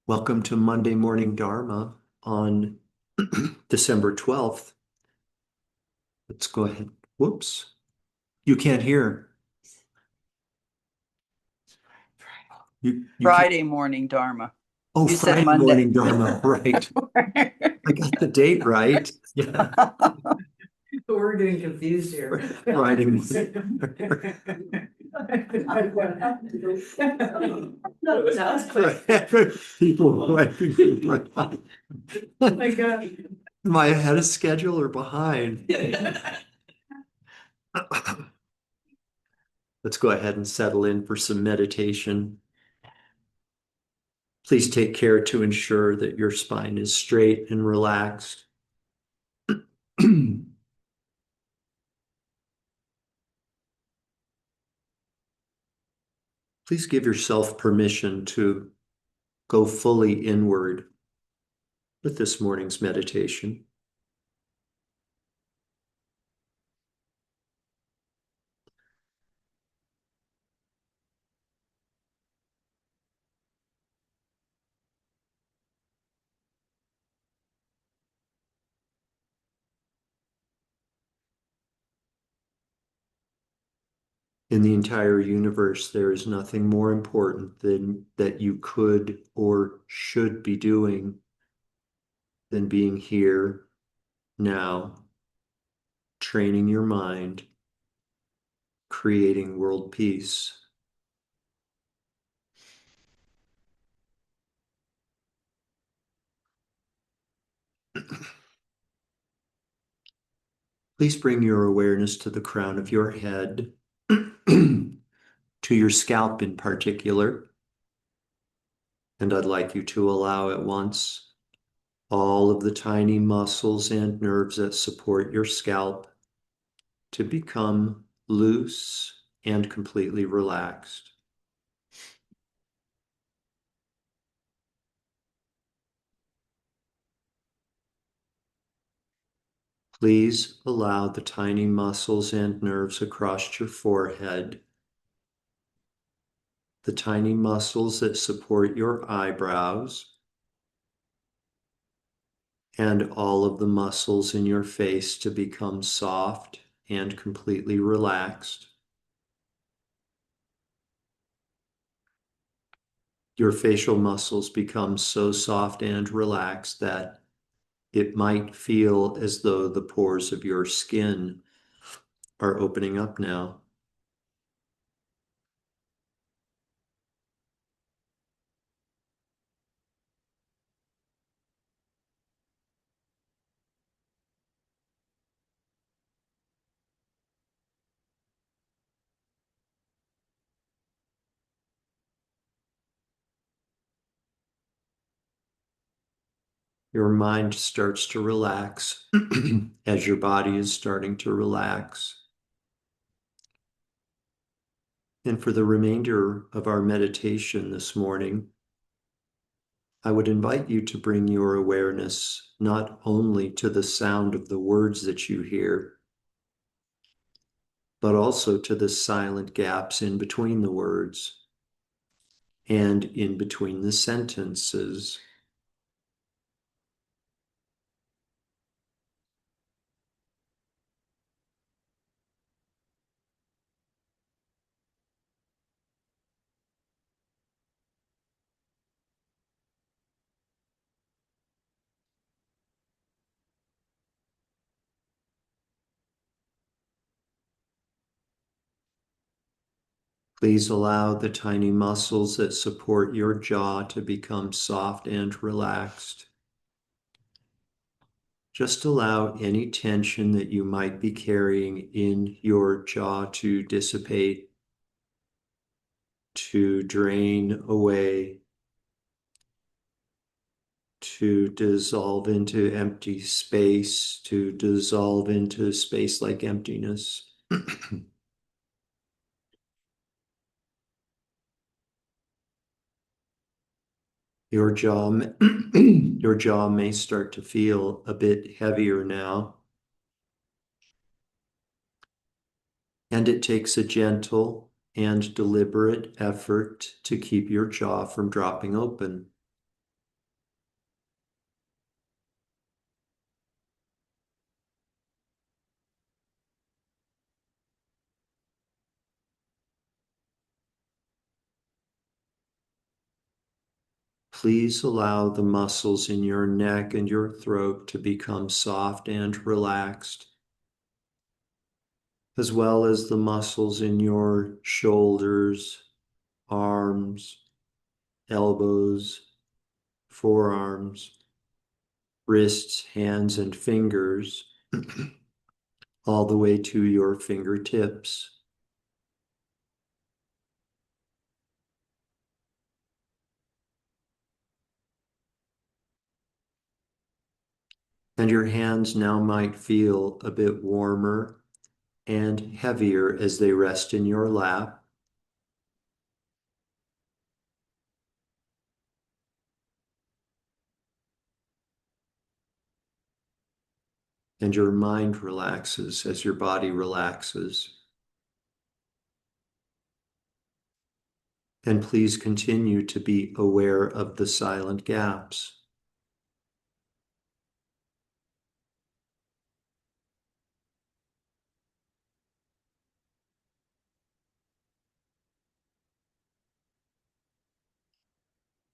Welcome to Monday Morning Dharma on December 12th. Let's go ahead. Whoops. You can't hear. You can't. Friday morning Dharma. Oh, You said Friday Monday. morning Dharma. Right. I got the date right. Yeah. We're getting confused here. Friday morning. People are like, Oh my God. am I ahead of schedule or behind? Let's go ahead and settle in for some meditation. Please take care to ensure that your spine is straight and relaxed. Please give yourself permission to go fully inward with this morning's meditation. In the entire universe, there is nothing more important than that you could or should be doing than being here now, training your mind, creating world peace. Please bring your awareness to the crown of your head, to your scalp in particular. And I'd like you to allow at once all of the tiny muscles and nerves that support your scalp to become loose and completely relaxed. Please allow the tiny muscles and nerves across your forehead, the tiny muscles that support your eyebrows, and all of the muscles in your face to become soft and completely relaxed. Your facial muscles become so soft and relaxed that it might feel as though the pores of your skin are opening up now. Your mind starts to relax as your body is starting to relax. And for the remainder of our meditation this morning, I would invite you to bring your awareness not only to the sound of the words that you hear, but also to the silent gaps in between the words and in between the sentences. Please allow the tiny muscles that support your jaw to become soft and relaxed. Just allow any tension that you might be carrying in your jaw to dissipate, to drain away, to dissolve into empty space, to dissolve into space like emptiness. Your jaw, your jaw may start to feel a bit heavier now. And it takes a gentle and deliberate effort to keep your jaw from dropping open. Please allow the muscles in your neck and your throat to become soft and relaxed, as well as the muscles in your shoulders, arms, elbows, forearms, wrists, hands, and fingers, all the way to your fingertips. And your hands now might feel a bit warmer and heavier as they rest in your lap. And your mind relaxes as your body relaxes. And please continue to be aware of the silent gaps.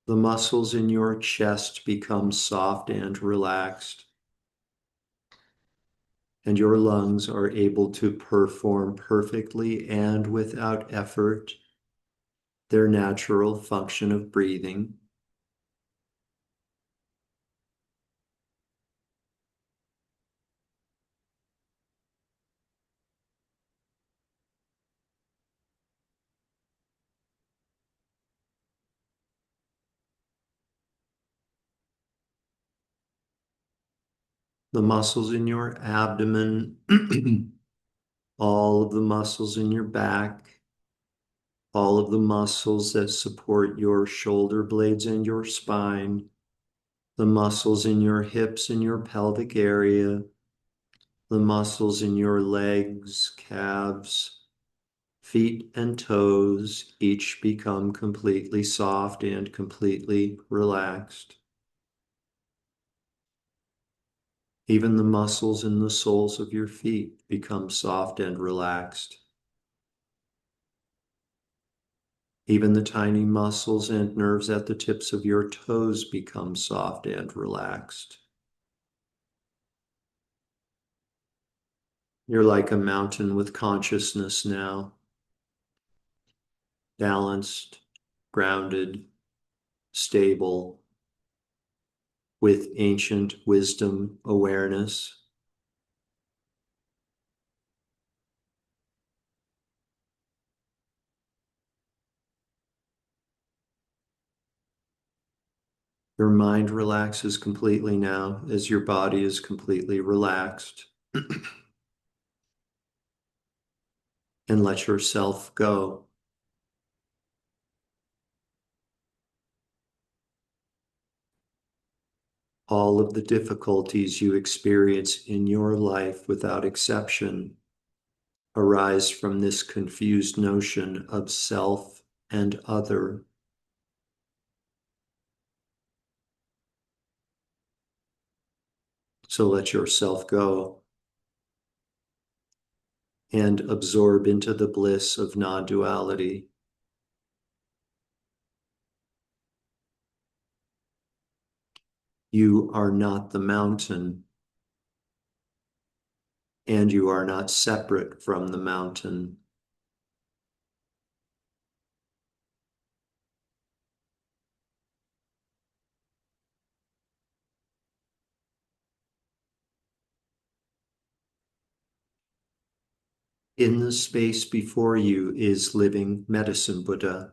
The muscles in your chest become soft and relaxed, and your lungs are able to perform perfectly and without effort their natural function of breathing. The muscles in your abdomen, all of the muscles in your back, all of the muscles that support your shoulder blades and your spine, the muscles in your hips and your pelvic area, the muscles in your legs, calves, feet, and toes, each become completely soft and completely relaxed. Even the muscles in the soles of your feet become soft and relaxed. Even the tiny muscles and nerves at the tips of your toes become soft and relaxed. You're like a mountain with consciousness now, balanced, grounded, stable, with ancient wisdom awareness. Your mind relaxes completely now as your body is completely relaxed. And let yourself go. All of the difficulties you experience in your life without exception arise from this confused notion of self and other. So let yourself go and absorb into the bliss of non-duality. You are not the mountain, and you are not separate from the mountain. In the space before you is living Medicine Buddha.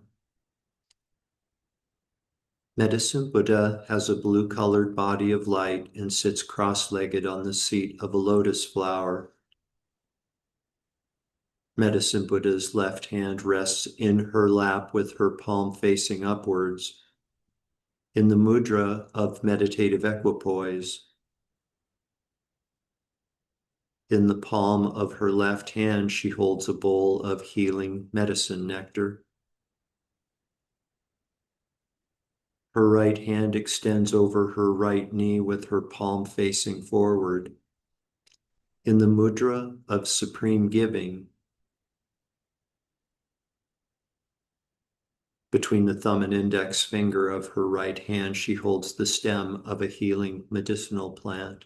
Medicine Buddha has a blue-colored body of light and sits cross-legged on the seat of a lotus flower. Medicine Buddha's left hand rests in her lap with her palm facing upwards, in the mudra of meditative equipoise. In the palm of her left hand, she holds a bowl of healing medicine nectar. Her right hand extends over her right knee with her palm facing forward. In the mudra of supreme giving, Between the thumb and index finger of her right hand, she holds the stem of a healing medicinal plant.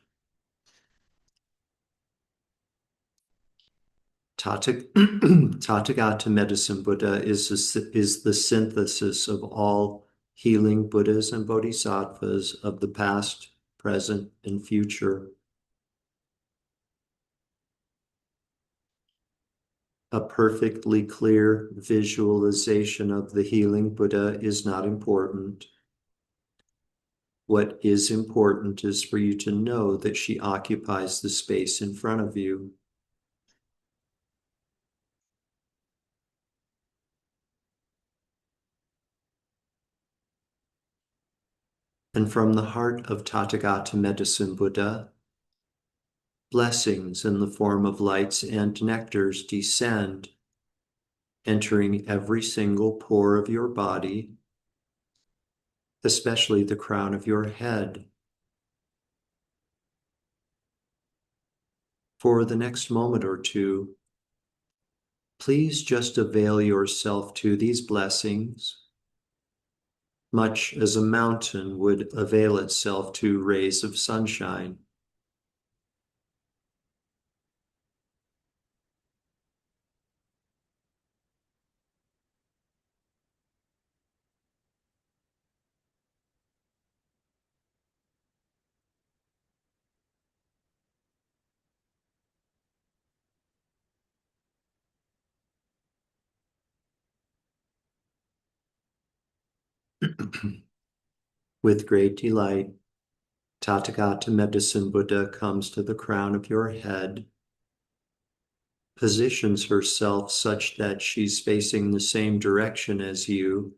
Tathagata Medicine Buddha is the synthesis of all healing Buddhas and Bodhisattvas of the past, present, and future. A perfectly clear visualization of the healing Buddha is not important. What is important is for you to know that she occupies the space in front of you. And from the heart of Tathagata Medicine Buddha, blessings in the form of lights and nectars descend, entering every single pore of your body, especially the crown of your head. For the next moment or two, please just avail yourself to these blessings, much as a mountain would avail itself to rays of sunshine. With great delight, Tathagata Medicine Buddha comes to the crown of your head, positions herself such that she's facing the same direction as you,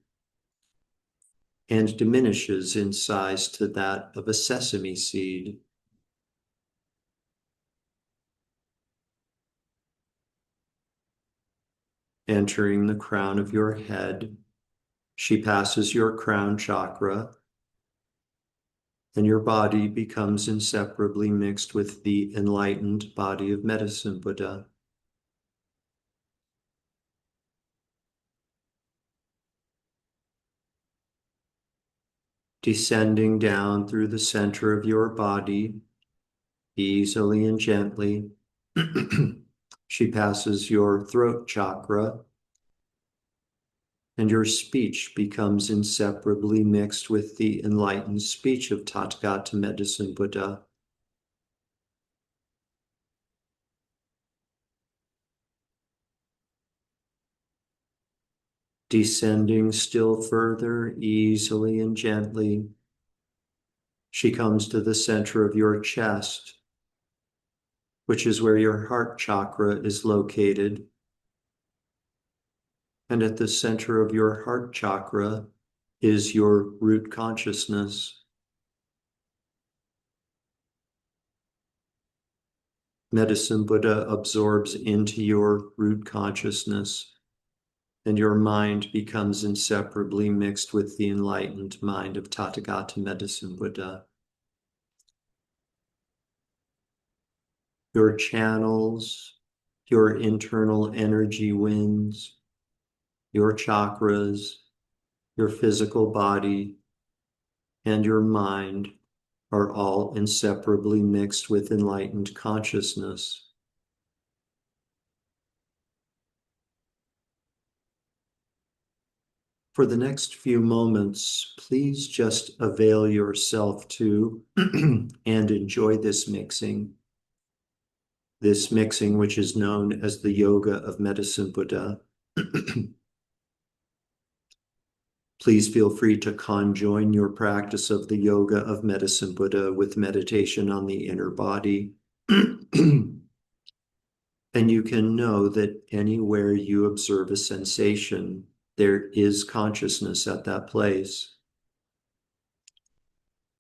and diminishes in size to that of a sesame seed. Entering the crown of your head, she passes your crown chakra, and your body becomes inseparably mixed with the enlightened body of Medicine Buddha. Descending down through the center of your body, easily and gently, she passes your throat chakra, and your speech becomes inseparably mixed with the enlightened speech of Tathagata Medicine Buddha. Descending still further, easily and gently, she comes to the center of your chest, which is where your heart chakra is located. And at the center of your heart chakra is your root consciousness. Medicine Buddha absorbs into your root consciousness, and your mind becomes inseparably mixed with the enlightened mind of Tathagata Medicine Buddha. Your channels, your internal energy winds, your chakras, your physical body, and your mind are all inseparably mixed with enlightened consciousness. For the next few moments, please just avail yourself to and enjoy this mixing which is known as the Yoga of Medicine Buddha. Please feel free to conjoin your practice of the Yoga of Medicine Buddha with meditation on the inner body. And you can know that anywhere you observe a sensation, there is consciousness at that place.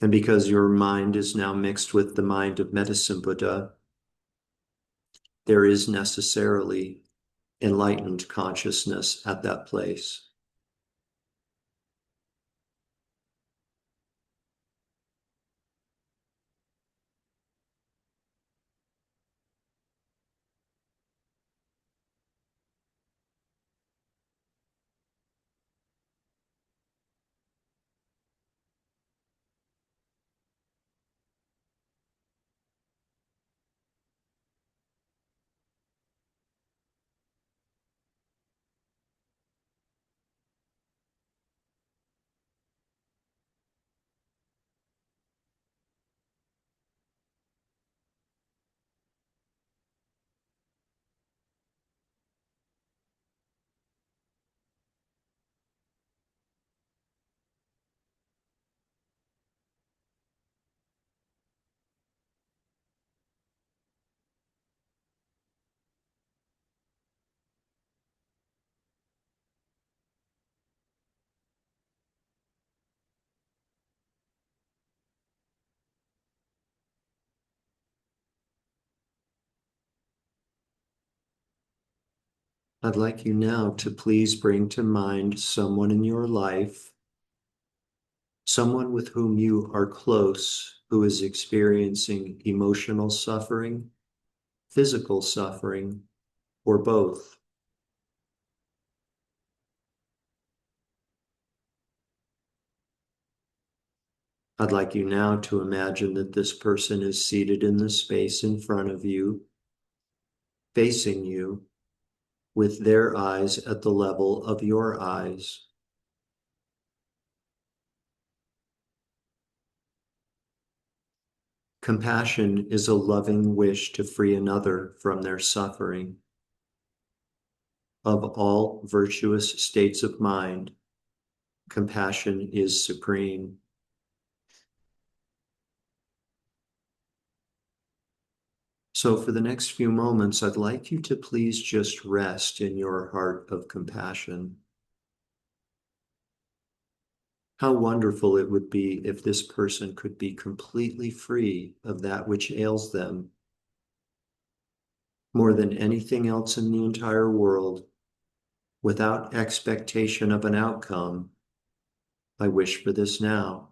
And because your mind is now mixed with the mind of Medicine Buddha, there is necessarily enlightened consciousness at that place. I'd like you now to please bring to mind someone in your life, someone with whom you are close, who is experiencing emotional suffering, physical suffering, or both. I'd like you now to imagine that this person is seated in the space in front of you, facing you, with their eyes at the level of your eyes. Compassion is a loving wish to free another from their suffering. Of all virtuous states of mind, compassion is supreme. So for the next few moments, I'd like you to please just rest in your heart of compassion. How wonderful it would be if this person could be completely free of that which ails them. More than anything else in the entire world, without expectation of an outcome, I wish for this now.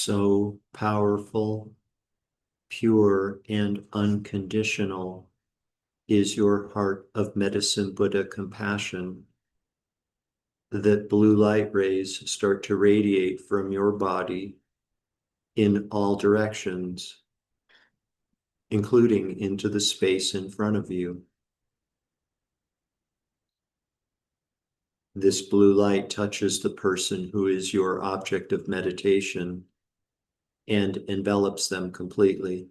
So powerful, pure, and unconditional is your heart of medicine Buddha compassion that blue light rays start to radiate from your body in all directions, including into the space in front of you. This blue light touches the person who is your object of meditation and envelops them completely.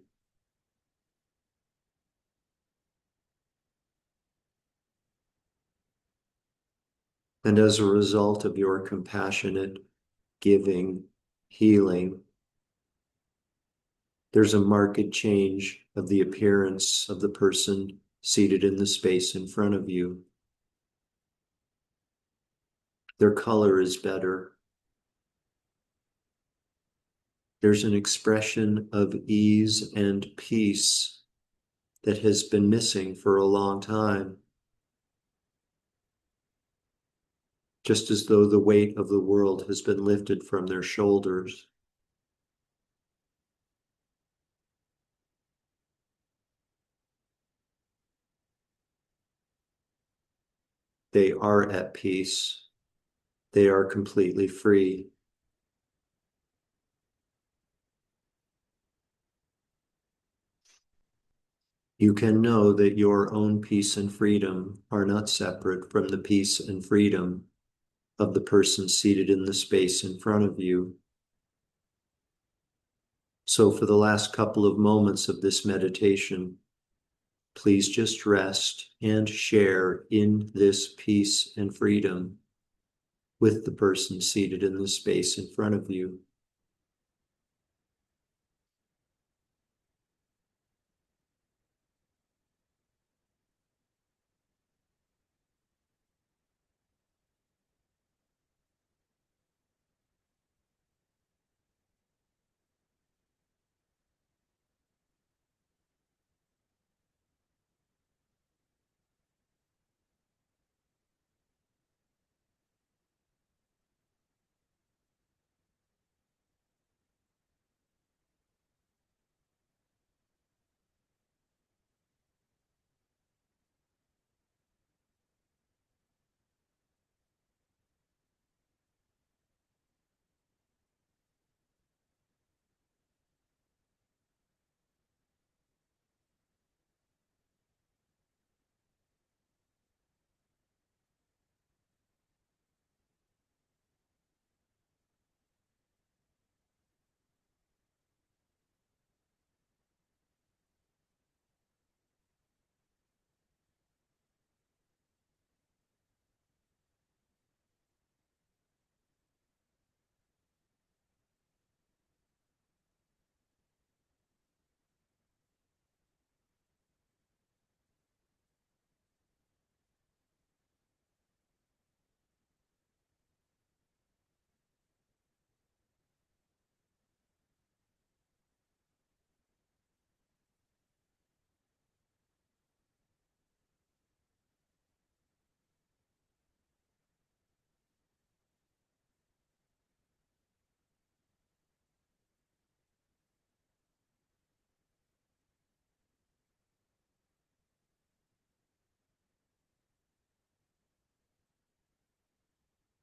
And as a result of your compassionate giving, healing, there's a marked change of the appearance of the person seated in the space in front of you. Their color is better. There's an expression of ease and peace that has been missing for a long time, just as though the weight of the world has been lifted from their shoulders. They are at peace. They are completely free. You can know that your own peace and freedom are not separate from the peace and freedom of the person seated in the space in front of you. So, for the last couple of moments of this meditation, please just rest and share in this peace and freedom with the person seated in the space in front of you.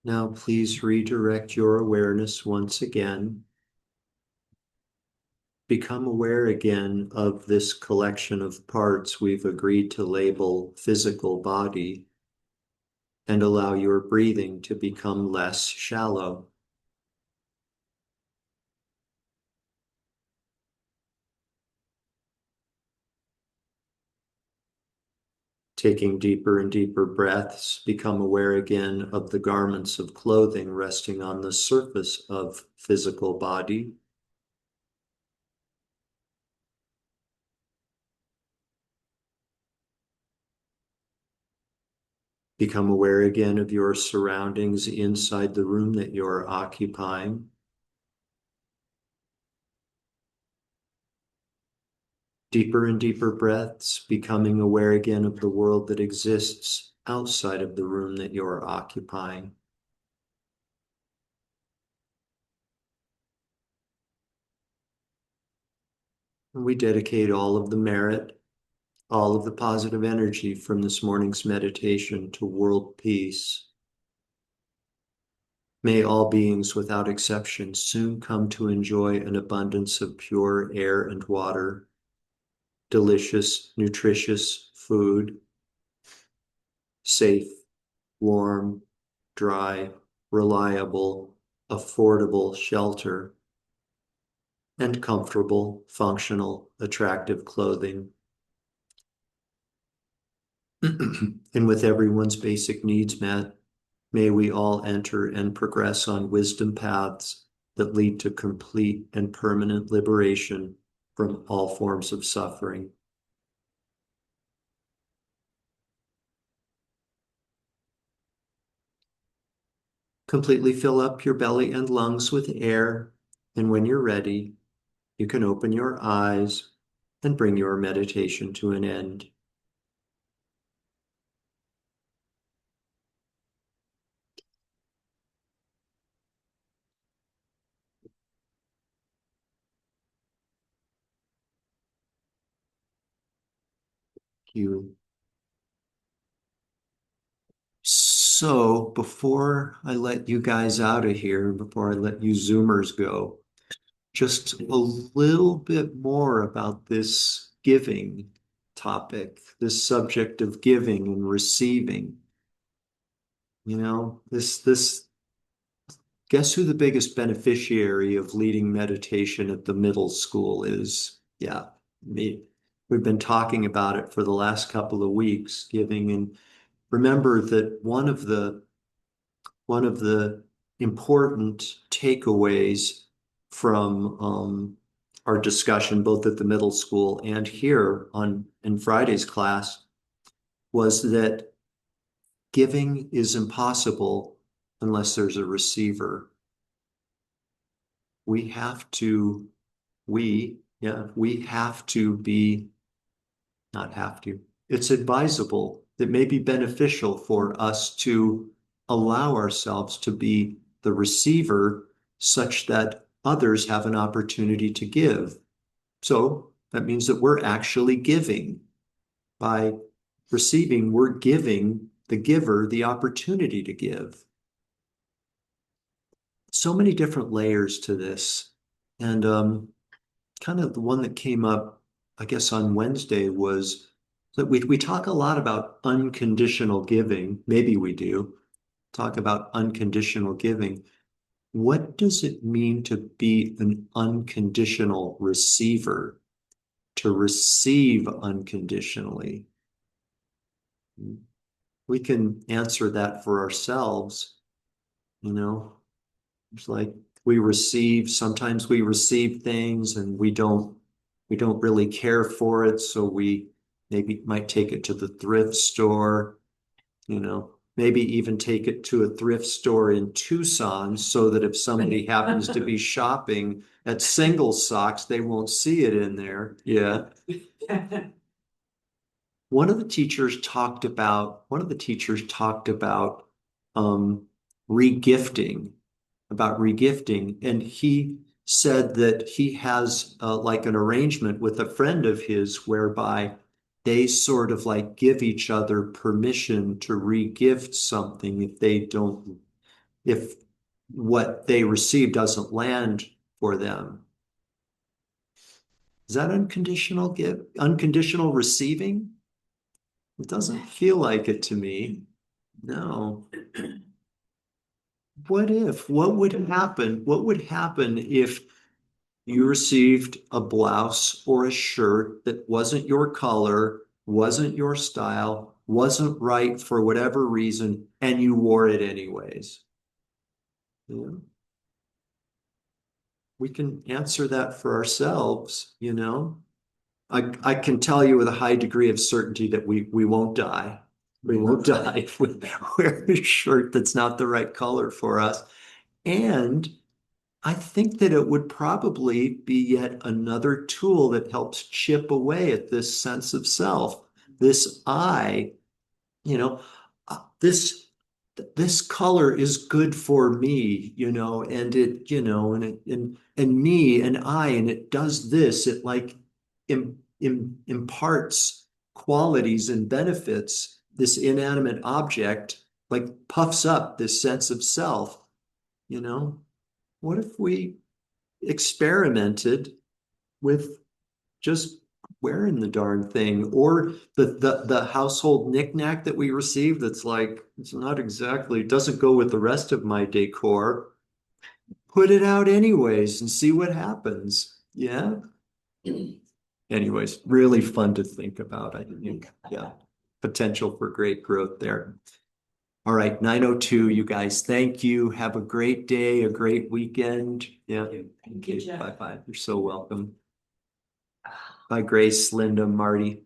Now, please redirect your awareness once again. Become aware again of this collection of parts we've agreed to label physical body, and allow your breathing to become less shallow. Taking deeper and deeper breaths, become aware again of the garments of clothing resting on the surface of physical body. Become aware again of your surroundings inside the room that you're occupying. Deeper and deeper breaths, becoming aware again of the world that exists outside of the room that you're occupying. And we dedicate all of the merit, all of the positive energy from this morning's meditation to world peace. May all beings without exception soon come to enjoy an abundance of pure air and water, delicious, nutritious food, safe, warm, dry, reliable, affordable shelter, and comfortable, functional, attractive clothing. And with everyone's basic needs met, may we all enter and progress on wisdom paths that lead to complete and permanent liberation from all forms of suffering. Completely fill up your belly and lungs with air And when you're ready, you can open your eyes and bring your meditation to an end. You. So before I let you guys out of here, before I let you Zoomers go, just a little bit more about this giving topic, this subject of giving and receiving. This guess who the biggest beneficiary of leading meditation at the middle school is? Yeah, me. We've been talking about it for the last couple of weeks, giving, and remember that one of the important takeaways from our discussion, both at the middle school and here on in Friday's class, was that giving is impossible unless there's a receiver. We have to, we have to be, not have to, it's advisable. It may be beneficial for us to allow ourselves to be the receiver such that others have an opportunity to give. So that means that we're actually giving. By receiving, we're giving the giver the opportunity to give. So many different layers to this. And kind of the one that came up, I guess, on Wednesday was that we talk a lot about unconditional giving. Maybe we do talk about unconditional giving. What does it mean to be an unconditional receiver, to receive unconditionally? We can answer that for ourselves, you know. It's like sometimes we receive things and we don't really care for it, so we maybe might take it to the thrift store, maybe even take it to a thrift store in Tucson so that if somebody happens to be shopping at Single Socks, they won't see it in there. Yeah. One of the teachers talked about um, regifting, and he said that he has like an arrangement with a friend of his whereby they sort of like give each other permission to regift something if what they receive doesn't land for them. Is that unconditional receiving? It doesn't feel like it to me. No. What would happen if you received a blouse or a shirt that wasn't your color, wasn't your style, wasn't right for whatever reason, and you wore it anyways? Yeah. We can answer that for ourselves. I can tell you with a high degree of certainty that we won't die. We won't die if we wear a shirt that's not the right color for us. And I think that it would probably be yet another tool that helps chip away at this sense of self, this I, you know, this color is good for me, and and me and I, and it does this, it like imparts qualities and benefits. This inanimate object like puffs up this sense of self, you know. What if we experimented with just wearing the darn thing, or the household knickknack that we receive that's like it's not exactly, it doesn't go with the rest of my decor. Put it out anyways and see what happens. Yeah. Anyways, really fun to think about, I think. Yeah. Potential for great growth there. All right, 9:02, you guys. Thank you. Have a great day, a great weekend. Yeah. Thank you, Jeff. Bye bye. You're so welcome. Bye, Grace, Linda, Marty.